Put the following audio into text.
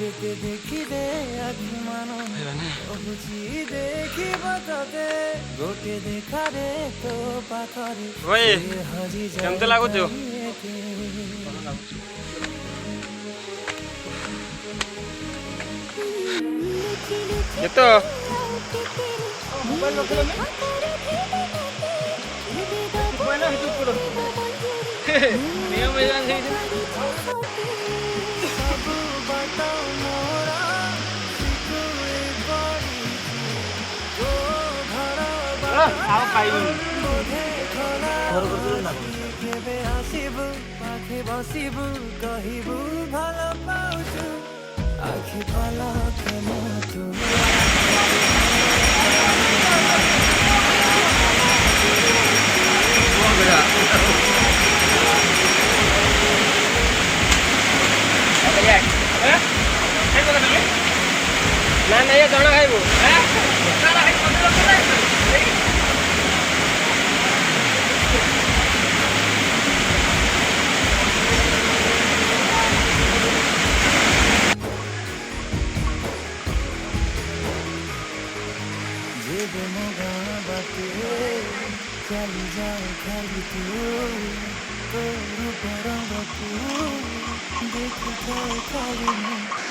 যেতে দেখি দে আখি মানো বুঝি দেখি বাতাতে গোটে দেখারে তো পাথরে ভাই কেমতে লাগুଛୁ এতো মোবাইল রଖିল না মোবাইল হিটু করো নিয়ম এজান হেই আও খাইনি ঘর করে না কেবে আসিবু পাখি বসিবু কহিবু ভালো পাউছু আখি পালকে মতো না না এ জଣା খাইবো যেবে মোগা বাতে চালি যাও খালি তোর রূপ রঙ দেখি খালি